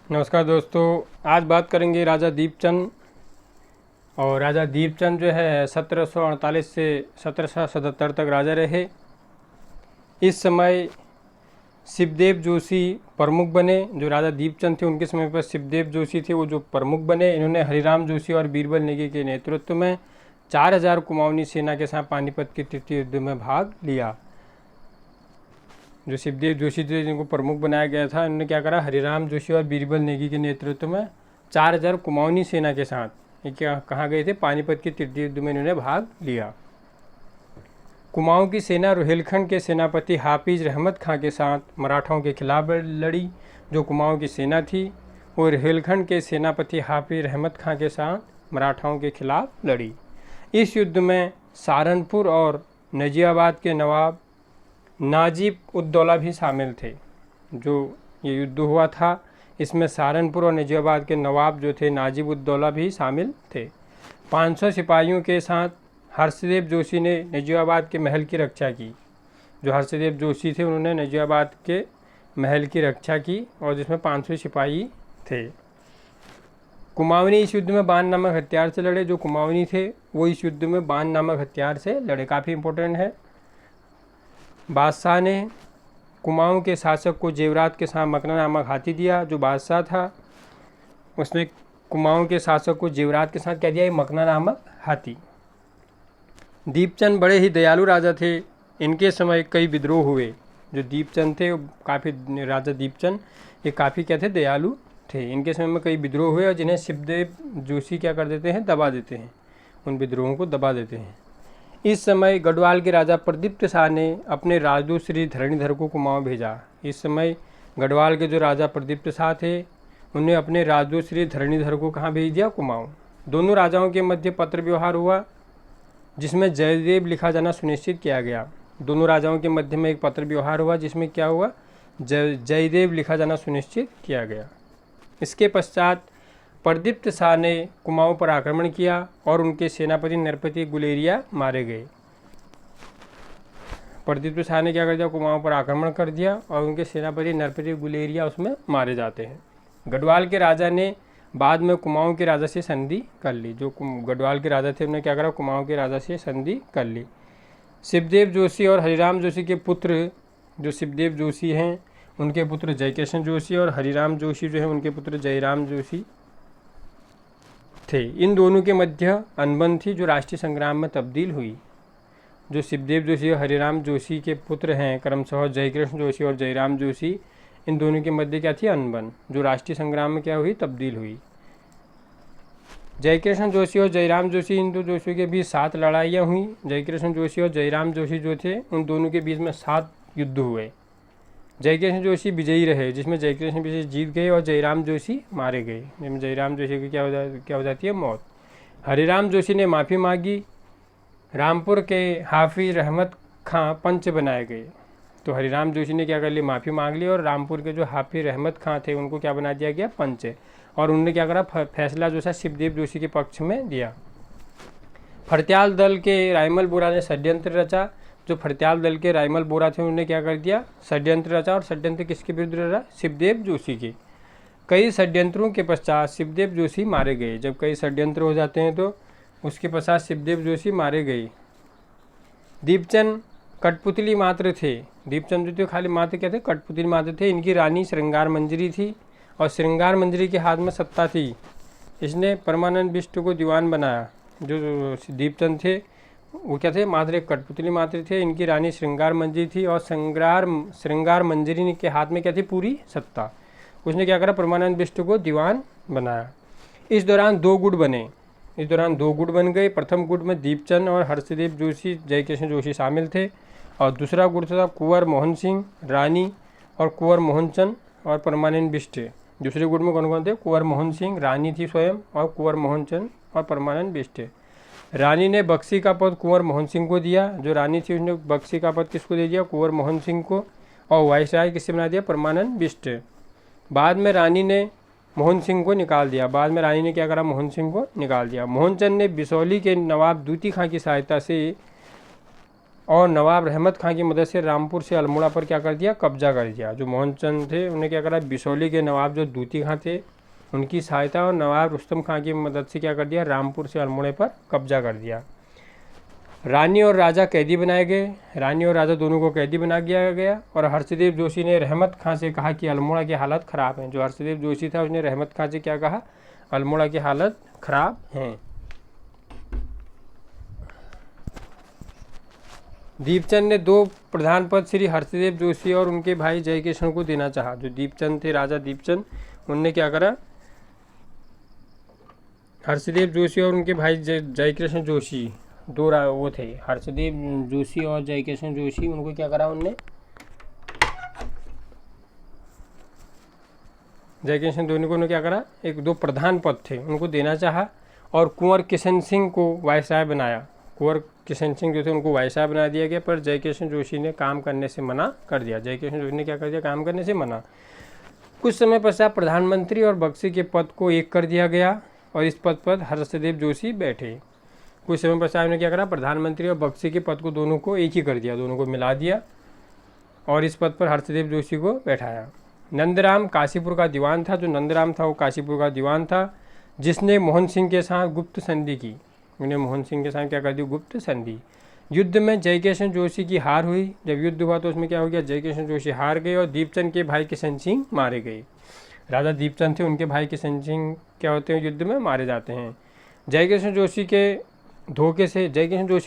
नमस्कार दोस्तों, आज बात करेंगे राजा दीपचंद। और राजा दीपचंद जो है 1748 से 1777 तक राजा रहे। इस समय शिवदेव जोशी प्रमुख बने। जो राजा दीपचंद थे उनके समय पर शिवदेव जोशी थे, वो जो प्रमुख बने। इन्होंने हरिराम जोशी और बीरबल नेगी के नेतृत्व में 4000 कुमाऊनी सेना के साथ पानीपत के तृतीय युद्ध में भाग लिया। जो शिवदेव जोशी थे जिनको प्रमुख बनाया गया था, इन्होंने क्या करा, हरिराम जोशी और बीरबल नेगी के नेतृत्व में 4000 कुमाऊनी सेना के साथ ये क्या कहाँ गए थे, पानीपत के तृतीय युद्ध में इन्होंने भाग लिया। कुमाऊं की सेना रोहिलखंड के सेनापति हाफिज रहमत खां के साथ मराठाओं के खिलाफ लड़ी। जो कुमाऊं की सेना थी वो रोहिलखंड के सेनापति हाफिज रहमत खां के साथ मराठाओं के खिलाफ लड़ी। इस युद्ध में सहारनपुर और नजीबाबाद के नवाब नाजिब उद दौला भी शामिल थे। जो ये युद्ध हुआ था इसमें सहारनपुर और नजीबाबाद के नवाब जो थे नाजिब उद दौला भी शामिल थे। 500 सिपाहियों के साथ हर्षदेव जोशी ने नजीबाबाद के महल की रक्षा की। जो हर्षदेव जोशी थे उन्होंने नजीबाबाद के महल की रक्षा की और जिसमें 500 सिपाही थे। कुमाऊनी इस युद्ध में बाण नामक हथियार से लड़े। जो कुमाऊनी थे वो इस युद्ध में बाण नामक हथियार से लड़े, काफ़ी इंपॉर्टेंट है। बादशाह ने कुमाऊं के शासक को जेवरात के साथ मकना नामक हाथी दिया। जो बादशाह था उसने कुमाऊं के शासक को जेवरात के साथ क्या दिया, मकना नामक हाथी। दीपचंद बड़े ही दयालु राजा थे। इनके समय कई विद्रोह हुए। जो दीपचंद थे काफ़ी, राजा दीपचंद ये काफ़ी क्या थे, दयालु थे। इनके समय में कई विद्रोह हुए और जिन्हें शिवदेव जोशी क्या कर देते हैं, दबा देते हैं, उन विद्रोहों को दबा देते हैं। इस समय गढ़वाल के राजा प्रदीप्त शाह ने अपने राजदूत श्री धरणीधर को कुमाऊं भेजा। इस समय गढ़वाल के जो राजा प्रदीप्त शाह थे उन्हें अपने राजदूत श्री धरणीधर को कहाँ भेज दिया, कुमाऊं। दोनों राजाओं के मध्य पत्र व्यवहार हुआ जिसमें जयदेव लिखा जाना सुनिश्चित किया गया। दोनों राजाओं के मध्य में एक पत्र व्यवहार हुआ जिसमें क्या हुआ, जयदेव लिखा जाना सुनिश्चित किया गया। इसके पश्चात प्रदीप्त शाह ने कुमाऊं पर आक्रमण किया और उनके सेनापति नरपति गुलेरिया मारे गए। प्रदीप्त शाह ने क्या कर दिया, कुमाऊं पर आक्रमण कर दिया और उनके सेनापति नरपति गुलेरिया उसमें मारे जाते हैं। गढ़वाल के राजा ने बाद में कुमाऊं के राजा से संधि कर ली। जो गढ़वाल के राजा थे उन्होंने क्या करा, कुमाऊं के राजा से संधि कर ली। शिवदेव जोशी और हरिराम जोशी के पुत्र, जो शिवदेव जोशी हैं उनके पुत्र जयकिशन जोशी और हरिराम जोशी जो है उनके पुत्र जयराम जोशी थे। इन दोनों के मध्य अनबन थी जो राष्ट्रीय संग्राम में तब्दील हुई। जो शिवदेव जोशी और हरिराम जोशी के पुत्र हैं क्रमशः जयकृष्ण जोशी और जयराम जोशी, इन दोनों के मध्य क्या थी, अनबन, जो राष्ट्रीय संग्राम में क्या हुई, तब्दील हुई। जयकृष्ण जोशी और जयराम जोशी, इन दो जोशियों के बीच 7 लड़ाइयाँ हुई। जयकृष्ण जोशी और जयराम जोशी जो थे उन दोनों के बीच में 7 युद्ध हुए। जयकृष्ण जोशी विजयी रहे जिसमें जयकृष्ण जोशी जीत गए और जयराम जोशी मारे गए, जिसमें जयराम जोशी की क्या हो जाती है, मौत। हरिराम जोशी ने माफ़ी मांगी। रामपुर के हाफिज रहमत खां पंच बनाए गए। तो हरिराम जोशी ने क्या कर लिया, माफ़ी मांग ली और रामपुर के जो हाफिज रहमत खां थे उनको क्या बना दिया गया, पंच। और उन्होंने क्या करा, फैसला जो था शिवदेव जोशी के पक्ष में दिया। फरत्याल दल के रायमल बोरा ने षड्यंत्र रचा। जो फरत्याल दल के रायमल बोरा थे उन्होंने क्या कर दिया, षड्यंत्र रचा। और षड्यंत्र किसके विरुद्ध रचा, शिवदेव जोशी के। कई षड्यंत्रों के पश्चात शिवदेव जोशी मारे गए। जब कई षड्यंत्र हो जाते हैं तो उसके पश्चात शिवदेव जोशी मारे गए। दीपचंद कठपुतली मात्र थे। दीपचंद जो थे खाली मात्र क्या थे, कठपुतली मात्र थे। इनकी रानी श्रृंगार मंजरी थी और श्रृंगार मंजरी के हाथ में सत्ता थी। इसने परमानंद बिष्ट को दीवान बनाया। जो दीपचंद थे वो क्या थे, मात्र एक कठपुतली मात्र थे। इनकी रानी श्रृंगार मंजरी थी और श्रृंगार मंजरी के हाथ में क्या थी, पूरी सत्ता। उसने क्या करा, परमानंद बिष्ट को दीवान बनाया। इस दौरान 2 गुट बन गए। प्रथम गुट में दीपचंद और हर्षदेव जोशी, जयकिशन जोशी शामिल थे और दूसरा गुट था कुंवर मोहन सिंह, रानी और कुंवर मोहनचंद और परमानंद बिष्ट। दूसरे गुट में कौन कौन थे, कुंवर मोहन सिंह, रानी थी स्वयं और कुंवर मोहनचंद और परमानंद बिष्ट। रानी ने बक्सी का पद कुंवर मोहन सिंह को दिया। जो रानी थी उसने बक्सी का पद किसको दे दिया, कुंवर मोहन सिंह को। और वाइसराय किससे बना दिया, परमानंद बिष्ट। बाद में रानी ने मोहन सिंह को निकाल दिया। बाद में रानी ने क्या करा, मोहन सिंह को निकाल दिया। मोहनचंद ने बिसौली के नवाब दूती खां की सहायता से और नवाब रहमत खां की मदद से रामपुर से अल्मोड़ा पर क्या कर दिया, कब्जा कर दिया। जो मोहनचंद थे उन्होंने क्या करा, बिसौली के नवाब जो दूती खां थे उनकी सहायता और नवाब रुस्तम खां की मदद से क्या कर दिया, रामपुर से अल्मोड़े पर कब्जा कर दिया। रानी और राजा कैदी बनाए गए, रानी और राजा दोनों को कैदी बना दिया गया। और हर्षदेव जोशी ने रहमत खां से कहा कि अल्मोड़ा की हालत ख़राब है। जो हर्षदेव जोशी था उसने रहमत खां से क्या कहा, अल्मोड़ा की हालत ख़राब है। दीपचंद ने 2 प्रधान पद श्री हर्षदेव जोशी और उनके भाई जयकिशन को देना चाहा। जो दीपचंद थे, राजा दीपचंद, उनने क्या करा, हर्षदेव जोशी और उनके भाई जयकिशन जोशी, 2 वो थे, हर्षदेव जोशी और जयकिशन जोशी, उनको क्या करा उनने, जयकिशन दोनों को क्या करा, 1-2 प्रधान पद थे उनको देना चाहा। और कुंवर किशन सिंह को वायसराय बनाया। कुंवर किशन सिंह जो थे उनको वायसराय बना दिया गया, पर जयकिशन जोशी ने काम करने से मना कर दिया। जयकिशन जोशी ने क्या कर दिया, काम करने से मना। कुछ समय पश्चात प्रधानमंत्री और बख्शी के पद को एक कर दिया गया और इस पद पर हर्षदेव जोशी बैठे। कुछ समय पश्चात ने क्या करा, प्रधानमंत्री और बख्शी के पद को दोनों को एक ही कर दिया, दोनों को मिला दिया और इस पद पर हर्षदेव जोशी को बैठाया। नंदराम काशीपुर का दीवान था। जो नंदराम था वो काशीपुर का दीवान था, जिसने मोहन सिंह के साथ गुप्त संधि की। उन्हें मोहन सिंह के साथ क्या कर दी, गुप्त संधि। युद्ध में जयकिशन जोशी की हार हुई। जब युद्ध हुआ तो उसमें क्या हो गया, जयकिशन जोशी हार गए और दीपचंद के भाई किशन सिंह मारे गए। राजा दीपचंद थे, उनके भाई किशन सिंह क्या होते हैं, युद्ध में मारे जाते हैं। जयकिशन जोशी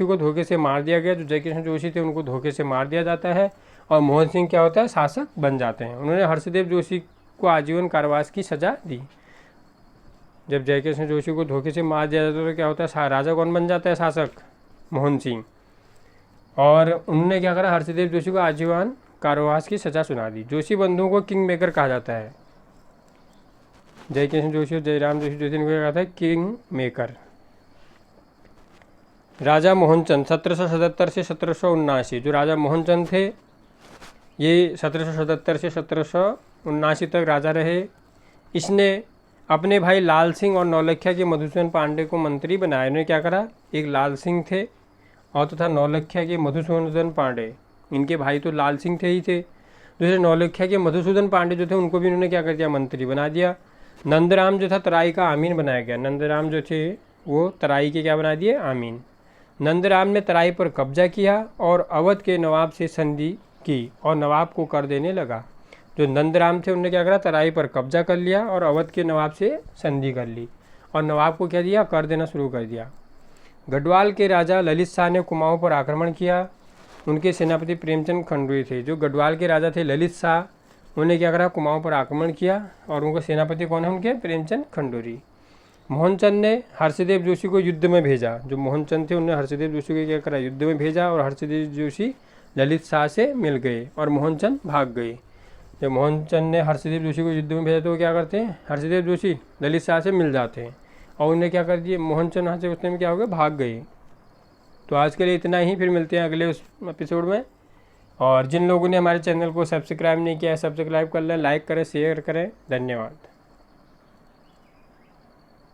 को धोखे से मार दिया गया। जो जयकिशन जोशी थे उनको धोखे से मार दिया जाता है और मोहन सिंह क्या होता है, शासक बन जाते हैं। उन्होंने हर्षदेव जोशी को आजीवन कारावास की सजा दी। जब जयकिशन जोशी को धोखे से मार दिया जाता है तो क्या होता है, राजा कौन बन जाता है, शासक, मोहन सिंह। और उन्होंने क्या करा, हर्षदेव जोशी को आजीवन कारावास की सजा सुना दी। जोशी बंधुओं को किंग मेकर कहा जाता है। जयकिशन जोशी और जयराम जोशी को क्या कहता है, किंग मेकर। राजा मोहनचंद 1777 से 1779। जो राजा मोहनचंद थे ये 1777 से 1779 तक राजा रहे। इसने अपने भाई लाल सिंह और नौलखिया के मधुसूदन पांडे को मंत्री बनाया। इन्होंने क्या करा, एक लाल सिंह थे और तथा नौलखिया के मधुसूदन पांडे, इनके भाई तो लाल सिंह थे ही थे। दूसरे नौलखिया के मधुसूदन पांडे जो थे उनको भी इन्होंने क्या कर दिया, मंत्री बना दिया। नंदराम जो था तराई का आमीन बनाया गया। नंदराम जो थे वो तराई के क्या बना दिए, आमीन। नंदराम ने तराई पर कब्जा किया और अवध के नवाब से संधि की और नवाब को कर देने लगा। जो नंदराम थे उन्होंने क्या करा, तराई पर कब्जा कर लिया और अवध के नवाब से संधि कर ली और नवाब को क्या दिया, कर देना शुरू कर दिया। गढ़वाल के राजा ललित शाह ने कुमाऊं पर आक्रमण किया। उनके सेनापति प्रेमचंद खंडूरी थे। जो गढ़वाल के राजा थे ललित शाह, उन्होंने क्या करा, कुमाऊं पर आक्रमण किया और उनके सेनापति कौन है, उनके प्रेमचंद खंडूरी। मोहनचंद ने हर्षदेव जोशी को युद्ध में भेजा। जो मोहनचंद थे उन्होंने हर्षदेव जोशी को क्या करा, युद्ध में भेजा और हर्षदेव जोशी ललित शाह से मिल गए और मोहनचंद भाग गए। जब मोहनचंद ने हर्षदेव जोशी को युद्ध में भेजा तो वो क्या करते हैं, हर्षदेव जोशी ललित शाह से मिल जाते हैं और उन्हें क्या कर दिए, मोहनचंद यहाँ से उतने में क्या हो गया, भाग गए। तो आज के लिए इतना ही, फिर मिलते हैं अगले उस एपिसोड में। और जिन लोगों ने हमारे चैनल को सब्सक्राइब नहीं किया है, सब्सक्राइब कर लें, लाइक करें, शेयर करें। धन्यवाद।